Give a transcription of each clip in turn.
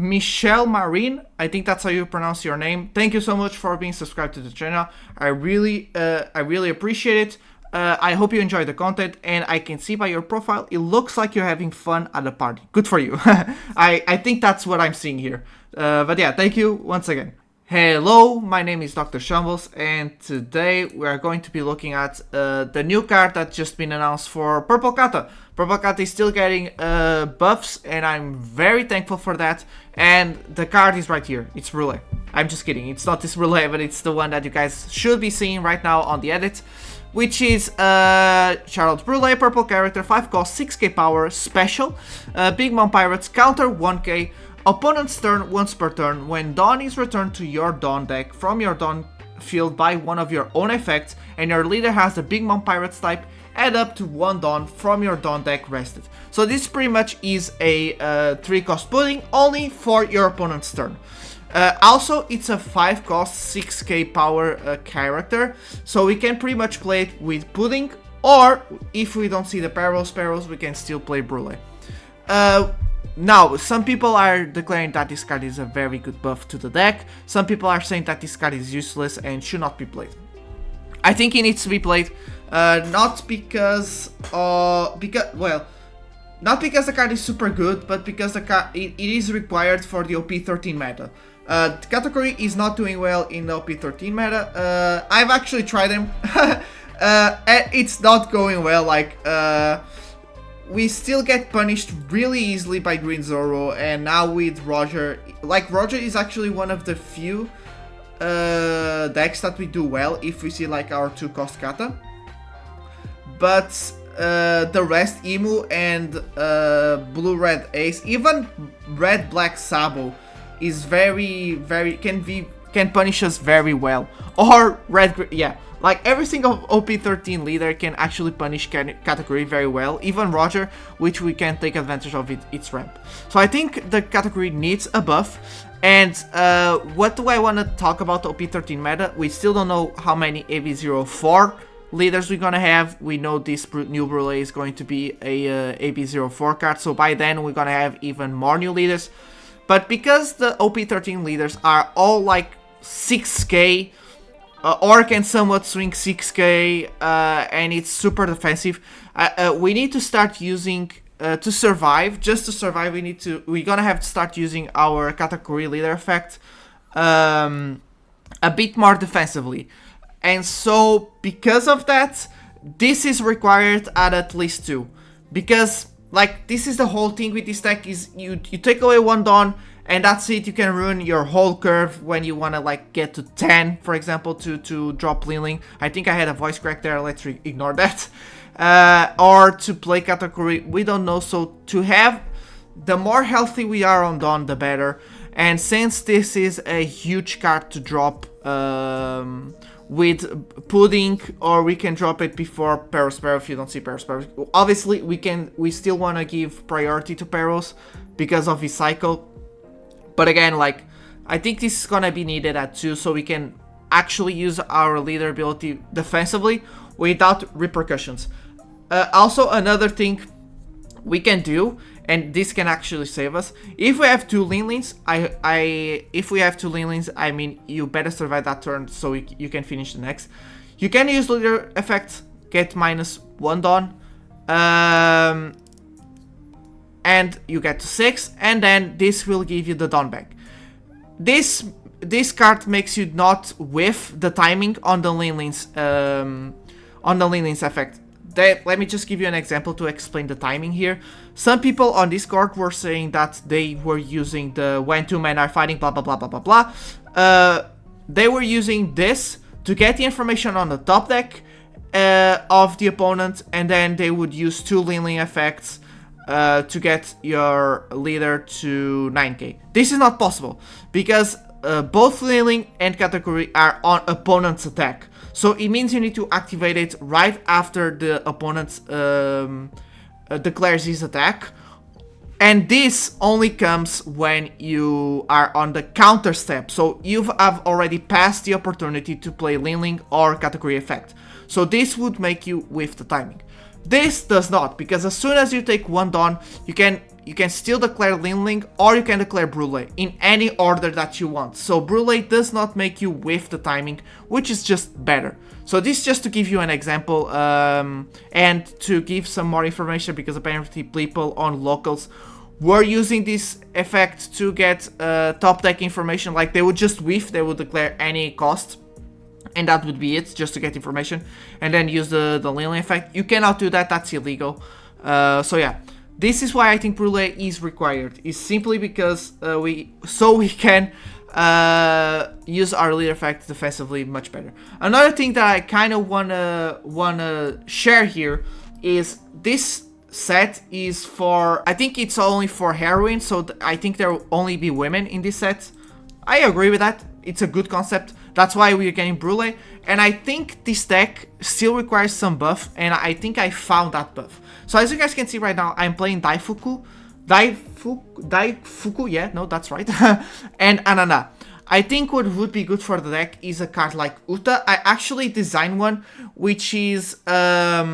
Michelle Marine, I think that's how you pronounce your name. Thank you so much for being subscribed to the channel. I really appreciate it. I hope you enjoy the content, and I can see by your profile, it looks like you're having fun at a party. Good for you. I think that's what I'm seeing here. But yeah, thank you once again. Hello, my name is Dr. Shambles, and today we are going to be looking at the new card that's just been announced for Purple Kata. Purple Kata is still getting buffs, and I'm very thankful for that. And the card is right here. It's Brule. I'm just kidding. It's not this Brule, but it's the one that you guys should be seeing right now on the edit, which is Charlotte Brule, purple character, 5 cost, 6k power, special. Big Mom Pirates, counter 1k. Opponent's turn once per turn. When Dawn is returned to your Dawn deck from your Dawn field by one of your own effects, and your leader has the Big Mom Pirates type, add up to 1 Dawn from your Dawn deck rested. So this pretty much is a 3 cost pudding only for your opponent's turn. Also, it's a 5 cost 6k power character, so we can pretty much play it with pudding, or if we don't see the perils, we can still play Brule. Now, some people are declaring that this card is a very good buff to the deck. Some people are saying that this card is useless and should not be played. I think it needs to be played, not because not because the card is super good, but because the card it is required for the OP13 meta. Katakuri is not doing well in the OP13 meta. I've actually tried him. It's not going well. Like, we still get punished really easily by Green Zoro, and now with Roger, like, Roger is actually one of the few decks that we do well if we see like our 2 cost kata. But the rest, Emu and blue red ace, even red black Sabo is can punish us very well. Or red, yeah. Like, every single OP13 leader can actually punish Katakuri very well, even Roger, which we can take advantage of its ramp. So I think the Katakuri needs a buff. And what do I want to talk about the OP13 meta? We still don't know how many EB04 leaders we're gonna have. We know this new Brule is going to be a EB04 card, so by then we're gonna have even more new leaders. But because the OP13 leaders are all like 6k, or can somewhat swing 6k, and it's super defensive, we need to start using, to survive, just to survive, we're gonna have to start using our Katakuri leader effect a bit more defensively. And so, because of that, this is required at least 2. Because, like, this is the whole thing with this deck, is you take away 1 Dawn, and that's it. You can ruin your whole curve when you want to, like, get to 10, for example, to drop Liling. I think I had a voice crack there, let's ignore that. Or to play Katakuri, we don't know. So to have, the more healthy we are on Dawn, the better. And since this is a huge card to drop with pudding, or we can drop it before Perros if you don't see Perros. Obviously, we still want to give priority to Perros because of his cycle. But again, like, I think this is gonna be needed at 2, so we can actually use our leader ability defensively without repercussions. Also, another thing we can do, and this can actually save us, if we have 2 Linlings, I mean, you better survive that turn so you can finish the next. You can use leader effects, get -1 Dawn, and you get to 6, and then this will give you the Dawn back. This card makes you not whiff the timing on the Linlings effect. Let me just give you an example to explain the timing here. Some people on Discord were saying that they were using the when 2 men are fighting, blah blah blah blah blah blah. They were using this to get the information on the top deck of the opponent, and then they would use 2 Linling effects to get your leader to 9k. This is not possible because both Liling and Katakuri are on opponent's attack. So it means you need to activate it right after the opponent declares his attack. And this only comes when you are on the counter step. So you have already passed the opportunity to play Liling or Katakuri effect. So this would make you whiff the timing. This does not, because as soon as you take one Dawn, you can still declare Linling, or you can declare Brule in any order that you want. So Brule does not make you whiff the timing, which is just better. So this just to give you an example, and to give some more information, because apparently people on locals were using this effect to get top deck information. Like they would just whiff, they would declare any cost, and that would be it, just to get information, and then use the Linling effect. You cannot do that, that's illegal. So yeah. This is why I think Brule is required. Is simply because we can use our leader effect defensively much better. Another thing that I kind of wanna share here is this set is for, I think it's only for heroines, so I think there will only be women in this set. I agree with that. It's a good concept. That's why we're getting Brule, and I think this deck still requires some buff, and I think I found that buff. So as you guys can see right now, I'm playing Daifuku, yeah, no, that's right, and Anana. I think what would be good for the deck is a card like Uta. I actually designed one, which is a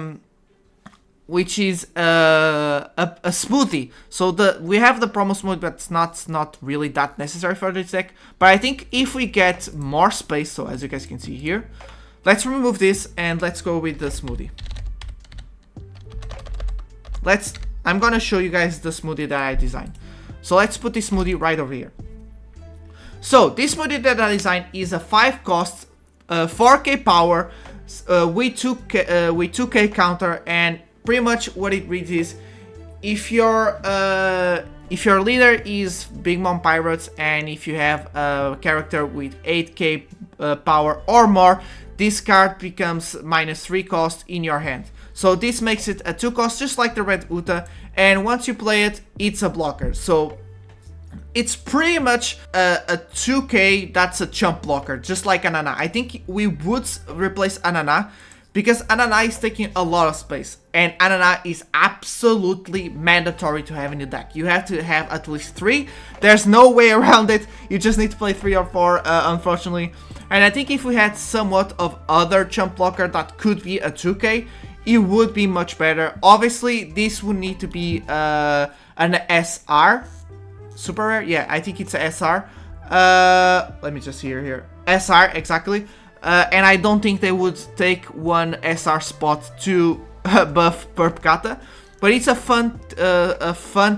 smoothie. So we have the promo smoothie, but it's not really that necessary for this deck. But I think if we get more space, so as you guys can see here, let's remove this and let's go with the smoothie. I'm gonna show you guys the smoothie that I designed. So let's put this smoothie right over here. So this smoothie that I designed is a 5 cost, 4k power, with 2k counter, and pretty much what it reads is, if your leader is Big Mom Pirates, and if you have a character with 8k power or more, this card becomes -3 cost in your hand. So this makes it a 2 cost, just like the red Uta, and once you play it, it's a blocker. So it's pretty much a 2k that's a chump blocker, just like Anana. I think we would replace Anana, because Anana is taking a lot of space, and Anana is absolutely mandatory to have in the deck. You have to have at least 3. There's no way around it. You just need to play 3 or 4, unfortunately. And I think if we had somewhat of other chump blocker that could be a 2k, it would be much better. Obviously, this would need to be an SR. Super rare? Yeah, I think it's a SR. Let me just see here. SR, exactly. And I don't think they would take one SR spot to buff Perp Kata. But it's a fun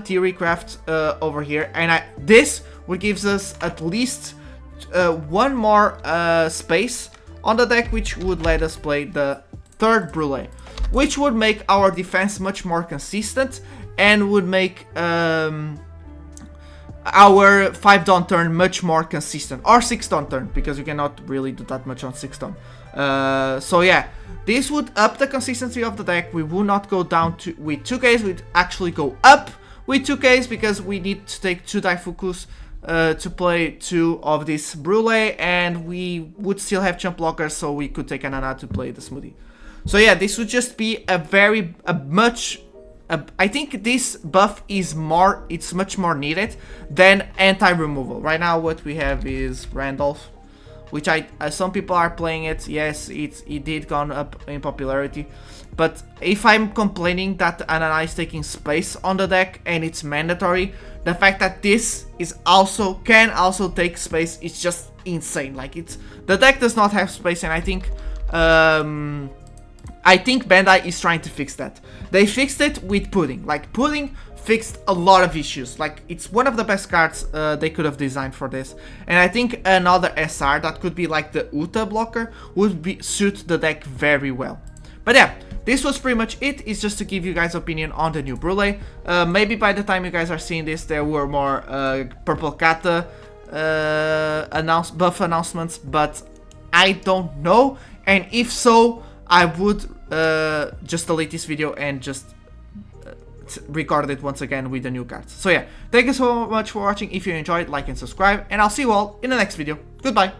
theory craft over here. And this would give us at least one more space on the deck, which would let us play the third Brule, which would make our defense much more consistent, and would make our 5 Dawn turn much more consistent, or 6 Dawn turn, because you cannot really do that much on 6 Dawn. So yeah, this would up the consistency of the deck. We will not go down with 2Ks, we'd actually go up with 2Ks, because we need to take 2 Daifukus to play 2 of this Brule, and we would still have chump blockers, so we could take Anana to play the smoothie. So yeah, this would just be I think this buff is it's much more needed than anti-removal. Right now what we have is Randolph, which some people are playing it. Yes, it did gone up in popularity, but if I'm complaining that Anana is taking space on the deck and it's mandatory, the fact that this can also take space is just insane. Like, the deck does not have space, and I think Bandai is trying to fix that. They fixed it with Pudding. Like, Pudding fixed a lot of issues. Like, it's one of the best cards they could have designed for this. And I think another SR that could be like the Uta blocker would suit the deck very well. But yeah, this was pretty much it. It's just to give you guys opinion on the new Brule. Maybe by the time you guys are seeing this, there were more Purple Kata buff announcements, but I don't know. And if so, I would just delete this video and just record it once again with the new cards. So yeah, thank you so much for watching. If you enjoyed, like and subscribe, and I'll see you all in the next video. Goodbye!